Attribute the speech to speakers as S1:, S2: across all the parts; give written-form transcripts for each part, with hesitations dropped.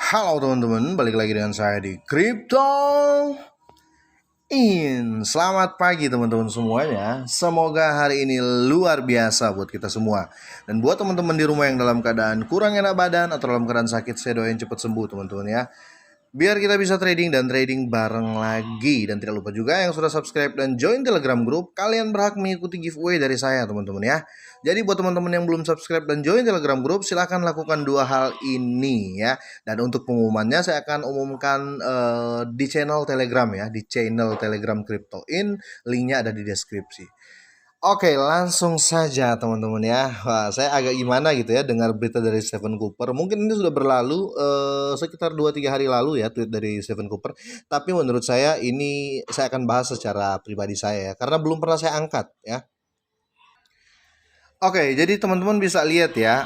S1: Halo teman-teman, balik lagi dengan saya di Crypto In. Selamat pagi teman-teman semuanya. Semoga hari ini luar biasa buat kita semua. Dan buat teman-teman di rumah yang dalam keadaan kurang enak badan atau dalam keadaan sakit, saya doain cepat sembuh teman-teman ya. Biar kita bisa trading dan trading bareng lagi. Dan tidak lupa juga yang sudah subscribe dan join Telegram Group, kalian berhak mengikuti giveaway dari saya teman-teman ya. Jadi buat teman-teman yang belum subscribe dan join Telegram Group, silahkan lakukan dua hal ini ya. Dan untuk pengumumannya saya akan umumkan di channel Telegram ya, di channel Telegram Crypto In. Linknya ada di deskripsi. Oke, langsung saja teman-teman ya. Wah, saya agak gimana gitu ya dengar berita dari Stephen Cooper. Mungkin ini sudah berlalu sekitar 2-3 hari lalu ya tweet dari Stephen Cooper. Tapi menurut saya ini saya akan bahas secara pribadi saya ya, karena belum pernah saya angkat ya. Oke, jadi teman-teman bisa lihat ya.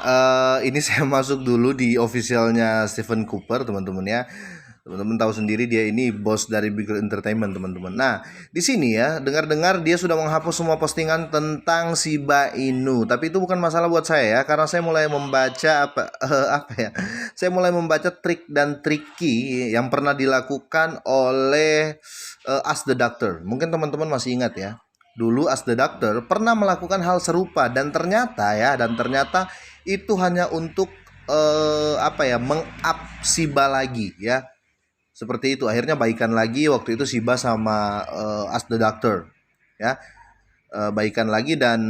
S1: Ini saya masuk dulu di officialnya Stephen Cooper teman-teman ya. Teman-teman tahu sendiri dia ini bos dari Bigger Entertainment teman-teman. Nah, di sini ya dengar-dengar dia sudah menghapus semua postingan tentang Shiba Inu. Tapi itu bukan masalah buat saya ya, karena saya mulai membaca apa ya? Saya mulai membaca trik dan triki yang pernah dilakukan oleh Ask the Doctor. Mungkin teman-teman masih ingat ya. Dulu As the Doctor pernah melakukan hal serupa dan ternyata itu hanya untuk meng-up Shiba lagi ya. Seperti itu, akhirnya baikan lagi waktu itu Shiba sama As the Doctor ya. Baikan lagi dan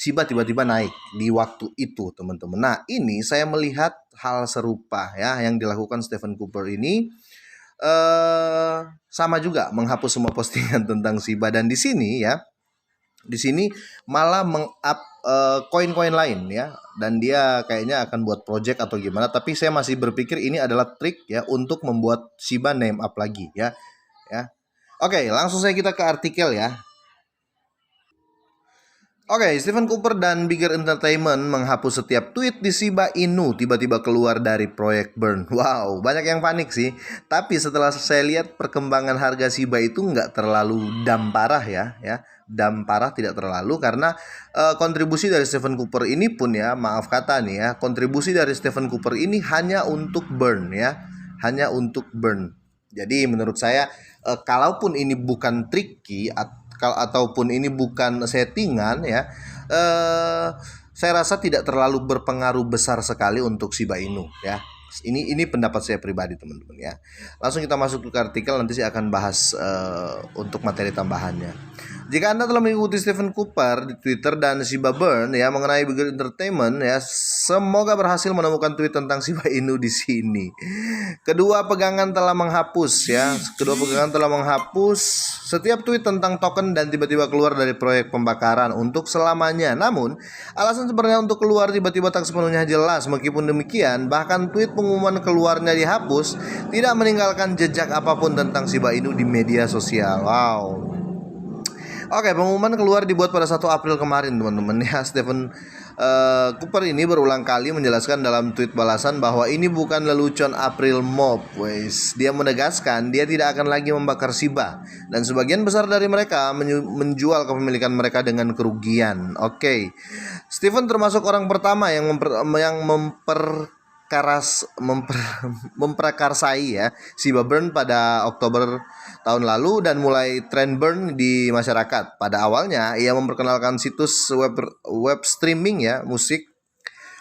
S1: Shiba tiba-tiba naik di waktu itu teman-teman. Nah, ini saya melihat hal serupa ya yang dilakukan Stephen Cooper ini sama juga menghapus semua postingan tentang Shiba. Dan di sini malah meng-up koin-koin lain ya, dan dia kayaknya akan buat project atau gimana, tapi saya masih berpikir ini adalah trik ya untuk membuat Shiba name up lagi ya. Oke, langsung saya kita ke artikel ya. Oke, Stephen Cooper dan Bigger Entertainment menghapus setiap tweet di Shiba Inu tiba-tiba keluar dari proyek Burn. Wow, banyak yang panik sih. Tapi setelah saya lihat perkembangan harga Shiba itu nggak terlalu dam parah ya. Dam parah tidak terlalu, karena kontribusi dari Stephen Cooper ini pun ya, maaf kata nih ya, kontribusi dari Stephen Cooper ini hanya untuk Burn ya. Hanya untuk Burn. Jadi menurut saya kalaupun ini bukan tricky ataupun ini bukan settingan ya, saya rasa tidak terlalu berpengaruh besar sekali untuk Shiba Inu ya. Ini pendapat saya pribadi teman-teman ya. Langsung kita masuk ke artikel, nanti saya akan bahas untuk materi tambahannya. Jika Anda telah mengikuti Stephen Cooper di Twitter dan Shiba Burn ya mengenai Bigger Entertainment ya, semoga berhasil menemukan tweet tentang Shiba Inu di sini. Kedua pegangan telah menghapus setiap tweet tentang token dan tiba-tiba keluar dari proyek pembakaran untuk selamanya. Namun, alasan sebenarnya untuk keluar tiba-tiba tak sepenuhnya jelas. Meskipun demikian, bahkan tweet pengumuman keluarnya dihapus tidak meninggalkan jejak apapun tentang Shiba Inu di media sosial. Wow. Oke, pengumuman keluar dibuat pada 1 April kemarin teman-teman ya. Stephen Cooper ini berulang kali menjelaskan dalam tweet balasan bahwa ini bukan lelucon April Mop. Dia menegaskan dia tidak akan lagi membakar Shiba, dan sebagian besar dari mereka menjual kepemilikan mereka dengan kerugian. Oke. Stephen termasuk orang pertama yang memprakarsai ya Shiba Burn pada Oktober tahun lalu dan mulai tren burn di masyarakat. Pada awalnya ia memperkenalkan situs web streaming ya musik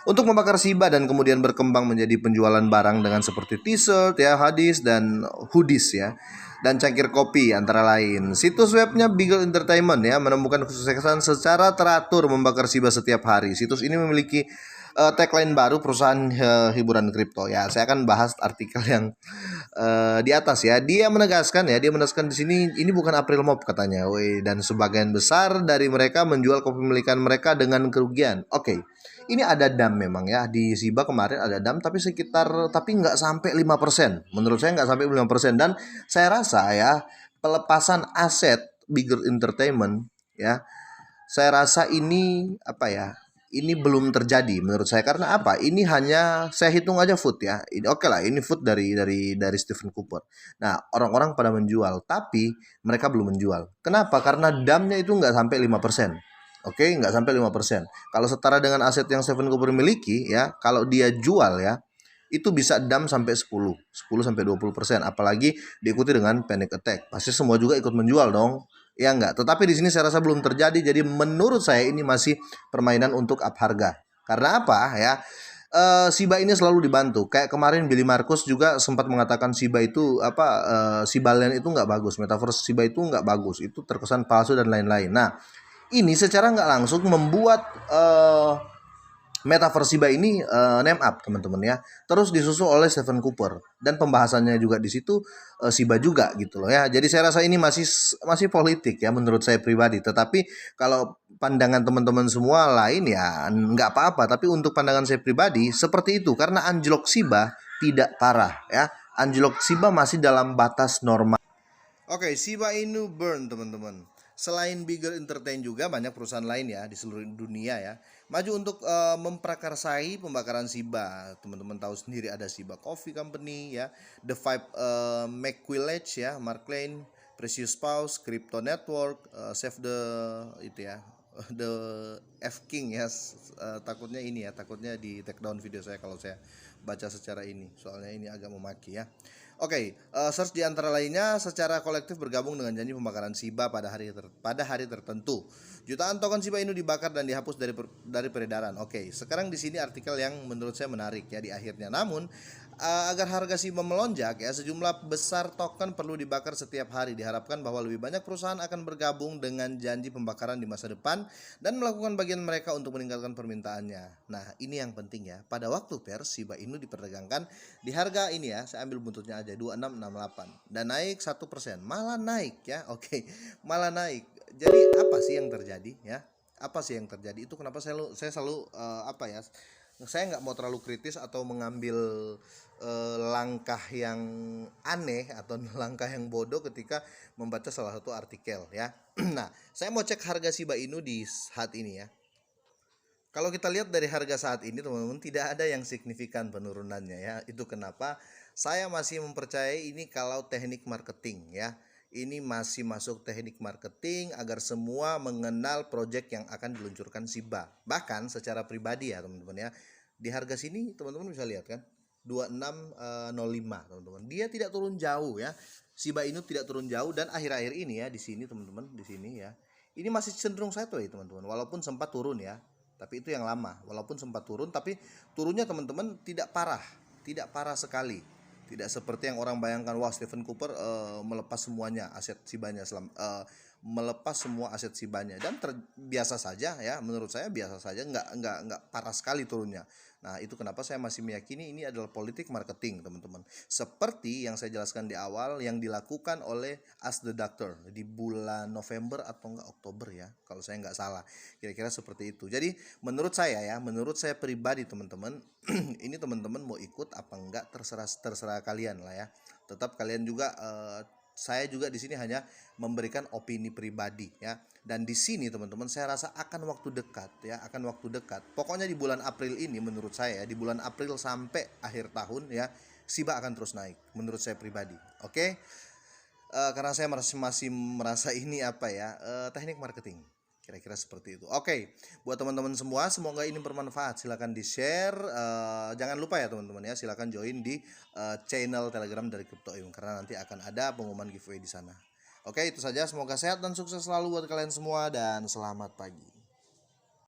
S1: untuk membakar Shiba, dan kemudian berkembang menjadi penjualan barang dengan seperti t-shirt ya, hadis dan hoodies ya, dan cangkir kopi antara lain. Situs webnya Bigger Entertainment ya menemukan kesuksesan secara teratur membakar Shiba setiap hari. Situs ini memiliki tagline baru perusahaan hiburan kripto ya. Saya akan bahas artikel yang di atas ya. Dia menegaskan di sini ini bukan April Mop katanya. Dan sebagian besar dari mereka menjual kepemilikan mereka dengan kerugian. Oke. Ini ada dam memang ya, di Shiba kemarin ada dam tapi nggak sampai 5%. Menurut saya nggak sampai 5%, dan saya rasa ya pelepasan aset Bigger Entertainment ya, saya rasa ini ini belum terjadi menurut saya. Karena apa? Ini hanya saya hitung aja foot ya. Ini oke lah, ini foot dari Stephen Cooper. Nah, orang-orang pada menjual, tapi mereka belum menjual. Kenapa? Karena damnya itu nggak sampai 5%. Oke, nggak sampai 5%. Kalau setara dengan aset yang Stephen Cooper miliki ya, kalau dia jual ya, itu bisa dump sampai 10 sampai 20%, apalagi diikuti dengan panic attack. Pasti semua juga ikut menjual dong. Ya enggak, tetapi di sini saya rasa belum terjadi. Jadi menurut saya ini masih permainan untuk up harga. Karena apa ya? Shiba ini selalu dibantu. Kayak kemarin Billy Marcus juga sempat mengatakan Shiba itu apa, Shiba Land itu nggak bagus, metaverse Shiba itu nggak bagus, itu terkesan palsu dan lain-lain. Nah, ini secara nggak langsung membuat metaverse Shiba ini name up teman-teman ya. Terus disusul oleh Stephen Cooper dan pembahasannya juga di situ Shiba juga gitu loh ya. Jadi saya rasa ini masih politik ya menurut saya pribadi. Tetapi kalau pandangan teman-teman semua lain ya nggak apa-apa. Tapi untuk pandangan saya pribadi seperti itu karena anjlok Shiba tidak parah ya. Anjlok Shiba masih dalam batas normal. Oke, Shiba Inu burn teman-teman. Selain Bigger Entertain juga banyak perusahaan lain ya di seluruh dunia ya maju untuk memprakarsai pembakaran Shiba. Teman-teman tahu sendiri ada Shiba Coffee Company ya, The Five McQuillage ya, Mark Lane, Precious Pause, Crypto Network, Save the itu ya, The F King ya. Takutnya ini ya, takutnya di take down video saya kalau saya baca secara ini, soalnya ini agak memaki ya. Oke, search di antara lainnya secara kolektif bergabung dengan janji pembakaran Shiba pada hari tertentu. Jutaan token Shiba Inu dibakar dan dihapus dari peredaran. Oke, sekarang di sini artikel yang menurut saya menarik ya di akhirnya. Namun agar harga Shiba melonjak ya, sejumlah besar token perlu dibakar setiap hari. Diharapkan bahwa lebih banyak perusahaan akan bergabung dengan janji pembakaran di masa depan dan melakukan bagian mereka untuk meningkatkan permintaannya. Nah, ini yang penting ya. Pada waktu pers Shiba Inu diperdagangkan di harga ini ya, saya ambil buntutnya aja 2668 dan naik 1%, malah naik ya. Oke, malah naik. Jadi apa sih yang terjadi ya? Apa sih yang terjadi? Itu kenapa saya selalu apa ya? Saya nggak mau terlalu kritis atau mengambil langkah yang aneh atau langkah yang bodoh ketika membaca salah satu artikel ya. Nah, saya mau cek harga Shiba Inu di saat ini ya. Kalau kita lihat dari harga saat ini teman-teman tidak ada yang signifikan penurunannya ya. Itu kenapa saya masih mempercayai ini kalau teknik marketing ya. Ini masih masuk teknik marketing agar semua mengenal project yang akan diluncurkan Shiba. Bahkan secara pribadi ya teman-teman ya. Di harga sini teman-teman bisa lihat kan 2605 teman-teman. Dia tidak turun jauh ya. Shiba Inu tidak turun jauh dan akhir-akhir ini ya di sini teman-teman, di sini ya. Ini masih cenderung sideways teman-teman walaupun sempat turun ya. Tapi itu yang lama, walaupun sempat turun, tapi turunnya teman-teman tidak parah sekali, tidak seperti yang orang bayangkan. Wah, Stephen Cooper melepas semuanya aset Shibanya, melepas semua aset Shibanya dan biasa saja ya, menurut saya biasa saja, nggak parah sekali turunnya. Nah, itu kenapa saya masih meyakini ini adalah politik marketing teman-teman. Seperti yang saya jelaskan di awal yang dilakukan oleh Ask the Doctor di bulan November atau enggak Oktober ya, kalau saya nggak salah. Kira-kira seperti itu. Jadi menurut saya ya, menurut saya pribadi teman-teman, ini teman-teman mau ikut apa enggak terserah kalian lah ya. Tetap kalian juga saya juga di sini hanya memberikan opini pribadi ya. Dan di sini teman-teman saya rasa akan waktu dekat ya, akan waktu dekat. Pokoknya di bulan April ini menurut saya, di bulan April sampai akhir tahun ya, Shiba akan terus naik menurut saya pribadi. Oke. Karena saya masih merasa ini apa ya, teknik marketing. Kira-kira seperti itu. Oke, buat teman-teman semua, semoga ini bermanfaat. Silakan di-share. Jangan lupa ya teman-teman ya, silakan join di channel Telegram dari Crypto.io karena nanti akan ada pengumuman giveaway di sana. Oke, itu saja. Semoga sehat dan sukses selalu buat kalian semua dan selamat pagi.